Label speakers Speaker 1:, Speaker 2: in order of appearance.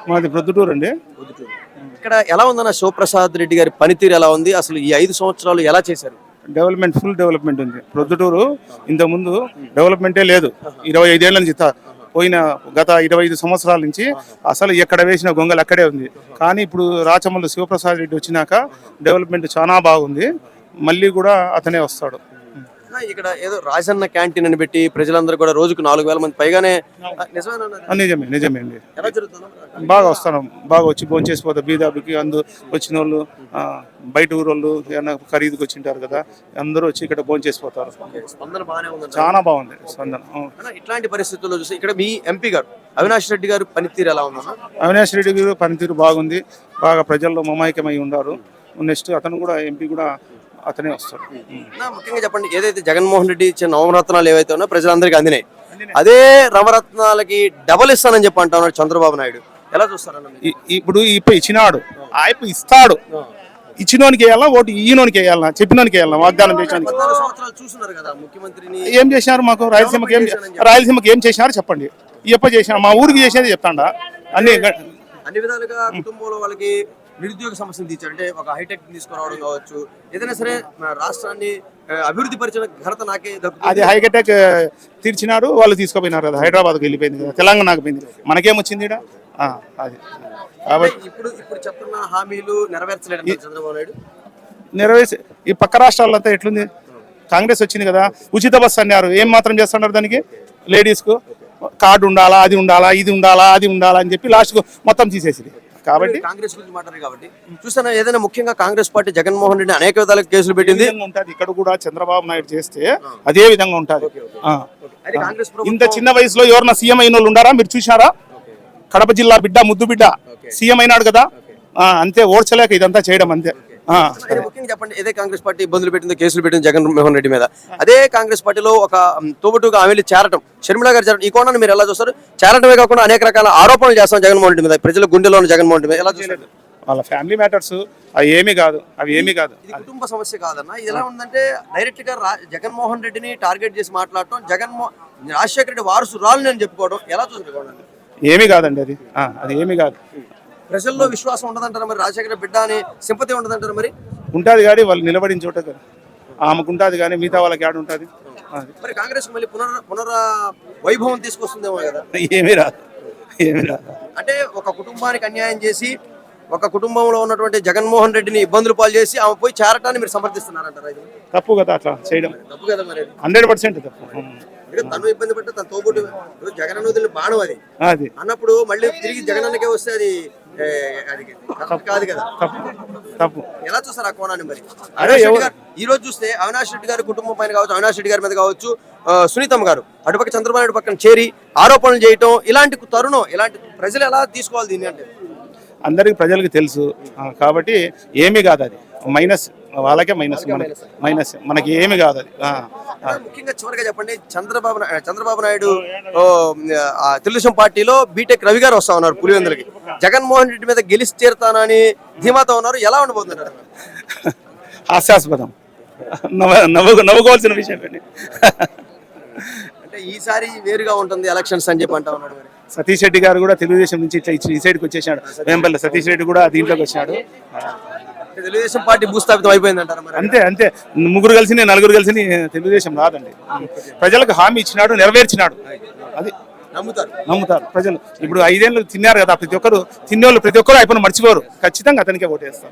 Speaker 1: మాది ప్రొద్దుటూరు అండి.
Speaker 2: ఇక్కడ ఎలా ఉందన్న శివప్రసాద్ రెడ్డి గారి పనితీరు ఎలా ఉంది, అసలు ఈ 5 సంవత్సరాలు ఎలా చేశారు?
Speaker 1: డెవలప్మెంట్, ఫుల్ డెవలప్మెంట్ ఉంది ప్రొద్దుటూరు. ఇంతకుముందు డెవలప్మెంటే లేదు. 25 ఏళ్ల నుంచి పోయిన గత 25 సంవత్సరాల నుంచి అసలు ఎక్కడ వేసిన గొంగలు అక్కడే ఉంది. కానీ ఇప్పుడు రాచమల్లు శివప్రసాద్ రెడ్డి వచ్చినాక డెవలప్మెంట్ చాలా బాగుంది. మళ్ళీ కూడా అతనే వస్తాడు.
Speaker 2: ఇక్కడ ఏదో రాజన్న క్యాంటీన్ అని పెట్టి ప్రజలందరూ కూడా రోజుకు 4,000 మంది పైగానే
Speaker 1: నిజమే నిజమే అండి. బాగా వస్తాను, బాగా వచ్చి భోజనం చేసిపోతారు. బీదాబికి వచ్చిన వాళ్ళు, బయట ఊరోళ్ళు ఏమన్నా ఖరీదుకి వచ్చింటారు కదా, అందరూ వచ్చి ఇక్కడ భోజనం చేసిపోతారు. చాలా బాగుంది స్పందన.
Speaker 2: ఇట్లాంటి పరిస్థితుల్లో చూసి ఇక్కడ మీ ఎంపీ గారు అవినాష్ రెడ్డి గారు పనితీరు ఎలా ఉందన్న?
Speaker 1: అవినాష్ రెడ్డి గారు పనితీరు బాగుంది. బాగా ప్రజల్లో మమైకమై ఉన్నారు. నెక్స్ట్ అతను కూడా ఎంపీ కూడా అతనే వస్తాడు.
Speaker 2: ముఖ్యంగా చెప్పండి, ఏదైతే జగన్మోహన్ రెడ్డి ఇచ్చిన నవరత్నాలు ఏవైతే ఉన్నాయో ప్రజలందరికీ అందినాయి, అదే నవరత్నాలకి డబల్ ఇస్తానని చెప్పి అంటా ఉన్నాడు చంద్రబాబు నాయుడు. ఎలా చూస్తారన్న?
Speaker 1: ఇప్పుడు ఇచ్చినాడు, ఆయప్ప ఇస్తాడు. ఇచ్చినోనికి వేయాలా, ఓటు ఈయనోనికి వేయాలా, చెప్పినోనికి వేయాలా, వాగ్దానం చేసినానికి.
Speaker 2: చూస్తున్నారు కదా ముఖ్యమంత్రిని,
Speaker 1: ఏం చేసినారు మాకు రాయలసీమకి ఏం చేసినారు చెప్పండి. ఎప్ప చేసినారు? మా ఊరికి చేసేది చెప్తాండా.
Speaker 2: అన్ని విధాలుగా కుటుంబంలో వాళ్ళకి నిరుద్యోగ సమస్యను తీర్చారు. అంటే ఒక హైటెక్ తీసుకురావడం కావచ్చు, ఏదైనా సరే రాష్ట్రాన్ని అభివృద్ధి పరిచిన ఘనత నాకే దక్కుతుంది.
Speaker 1: అది హైటెక్ తీర్చినారు, వాళ్ళు తీసుకుపోయినారు కదా, హైదరాబాద్కి వెళ్ళిపోయింది కదా, తెలంగాణకు పోయింది. మనకేమొచ్చింది అది.
Speaker 2: కాబట్టి ఇప్పుడు చెప్తున్న హామీలు నెరవేర్చలేదు చంద్రబాబు నాయుడు.
Speaker 1: నెరవేర్చి ఈ పక్క రాష్ట్రాలంతా ఎట్లుంది? కాంగ్రెస్ వచ్చింది కదా, ఉచిత బస్సు అన్నారు. ఏం మాత్రం చేస్తున్నారు దానికి? లేడీస్కు కార్డు ఉండాలా, అది ఉండాలా, ఇది ఉండాలా, అది ఉండాలా అని చెప్పి లాస్ట్కు మొత్తం తీసేసింది. కాబట్టి
Speaker 2: కాంగ్రెస్ గురించి మాట్లాడారు కాబట్టి చూస్తాను. ఏదైనా ముఖ్యంగా కాంగ్రెస్ పార్టీ జగన్మోహన్ రెడ్డి అనేక విధాలుగా కేసులు పెట్టింది.
Speaker 1: ఇక్కడ కూడా చంద్రబాబు నాయుడు చేస్తే అదే విధంగా ఉంటుంది. ఇంత చిన్న వయసులో ఎవరన్నా సీఎం అయిన వాళ్ళు ఉండారా? మీరు చూసారా? కడప జిల్లా బిడ్డ, ముద్దు బిడ్డ సీఎం అయినాడు కదా. అంతే, ఓడ్చలేక ఇదంతా చేయడం అంతే.
Speaker 2: ముఖ్యంగా చెప్పండి, ఏదే కాంగ్రెస్ పార్టీ ఇబ్బందులు పెట్టింది, కేసులు పెట్టింది జగన్మోహన్ రెడ్డి మీద, అదే కాంగ్రెస్ పార్టీలో ఒక తోబుట్టుగా ఆమె చేరటం, షర్మిల గారు చేరటం, ఈ కోణాన్ని మీరు ఎలా చూస్తారు? చేరటమే కాకుండా అనేక రకాల ఆరోపణలు చేస్తాం జగన్మోహన్ రెడ్డి మీద, ప్రజల గుండెలో జగన్మోహన్ రెడ్డి మీద ఎలా చూస్తారు?
Speaker 1: వాళ్ళ ఫ్యామిలీ మ్యాటర్స్ అవి ఏమీ కాదు, అవి ఏమీ కాదు.
Speaker 2: ఇది కుటుంబ సమస్య కాదన్న. ఇది ఎలా ఉందంటే డైరెక్ట్ గా జగన్మోహన్ రెడ్డిని టార్గెట్ చేసి మాట్లాడటం, రాజశేఖర రెడ్డి వారసురాలు అని చెప్పుకోవడం ఎలా చూసుకోవడం?
Speaker 1: ఏమీ కాదండి, అది ఏమీ కాదు.
Speaker 2: ప్రజల్లో విశ్వాసం ఉండదంటారు మరి, రాజశేఖర బిడ్డ అని సింపతి ఉండదంటారు మరి?
Speaker 1: ఉంటుంది కానీ వాళ్ళు నిలబడిన చోట కదా ఆమెకు ఉంటుంది, కానీ మిగతా వాళ్ళకి ఆడ ఉంటుంది.
Speaker 2: మరి కాంగ్రెస్ మళ్ళీ వైభవం తీసుకొస్తుందేమో కదా?
Speaker 1: ఏమీ రాదు, ఏమీ రాదు.
Speaker 2: అంటే ఒక కుటుంబానికి అన్యాయం చేసి, ఒక కుటుంబంలో ఉన్నటువంటి జగన్మోహన్ రెడ్డిని ఇబ్బందులు పాలు చేసి ఆమె పోయి చేరటాన్ని మీరు సమర్థిస్తున్నారంటారా? ఇది
Speaker 1: తప్పు కదా, అట్లా చేయడం
Speaker 2: తప్పు కదా మరి,
Speaker 1: 100% తప్పు.
Speaker 2: తను ఇబ్బంది పడితే తన తోబుట్టు జగన్ వదిలిన బాణం అది అన్నప్పుడు మళ్ళీ తిరిగి జగనన్నకే వస్తే అది కాదు కదా,
Speaker 1: తప్పు.
Speaker 2: ఎలా చూస్తారు ఆ కోణాన్ని మరి? ఈ రోజు చూస్తే అవినాష్ రెడ్డి గారి కుటుంబం పైన కావచ్చు, అవినాష్ రెడ్డి గారి మీద కావచ్చు, సునీతమ్మ గారు అటుపక్క చంద్రబాబు నాయుడు పక్కన చేరి ఆరోపణలు చేయటం, ఇలాంటి తరుణం, ఇలాంటి ప్రజలు ఎలా తీసుకోవాలి దీన్ని? అంటే
Speaker 1: అందరికి ప్రజలకు తెలుసు కాబట్టి ఏమీ కాదు, అది మైనస్ వాళ్ళకే మైనస్, మనకి ఏమి కాదు అది.
Speaker 2: ముఖ్యంగా చివరిగా చెప్పండి, చంద్రబాబు నాయుడు తెలుగుదేశం పార్టీలో బీటెక్ రవి గారు వస్తా ఉన్నారు పులివెందులకి, జగన్మోహన్ రెడ్డి మీద గెలిచి చేరుతానని ధీమాతో ఉన్నారు. ఎలా ఉండబోతున్నారు?
Speaker 1: హాస్యాస్పదం, నవ్వుకోవాల్సిన విషయం.
Speaker 2: అంటే ఈసారి వేరుగా ఉంటుంది ఎలక్షన్స్ అని చెప్పి అంటా ఉన్నాడు.
Speaker 1: సతీష్ రెడ్డి గారు కూడా తెలుగుదేశం నుంచి ఇట్లా ఈ సైడ్కి వచ్చేసాడు. వేంపల్లి సతీష్ రెడ్డి కూడా దీంట్లోకి వచ్చాడు.
Speaker 2: తెలుగుదేశం పార్టీ భూస్థాపితం అయిపోయిందంటారు.
Speaker 1: అంతే, ముగ్గురు కలిసి నలుగురు కలిసి తెలుగుదేశం రాదండి. ప్రజలకు హామీ ఇచ్చినాడు, నెరవేర్చినాడు, అది నమ్ముతారు ప్రజలు. ఇప్పుడు 5 ఏళ్ళు తిన్నారు కదా, ప్రతి ఒక్కరు తిన్నోళ్ళు ప్రతి ఒక్కరు అయిపోయిన మర్చిపోరు, ఖచ్చితంగా అతనికే ఓటేస్తారు.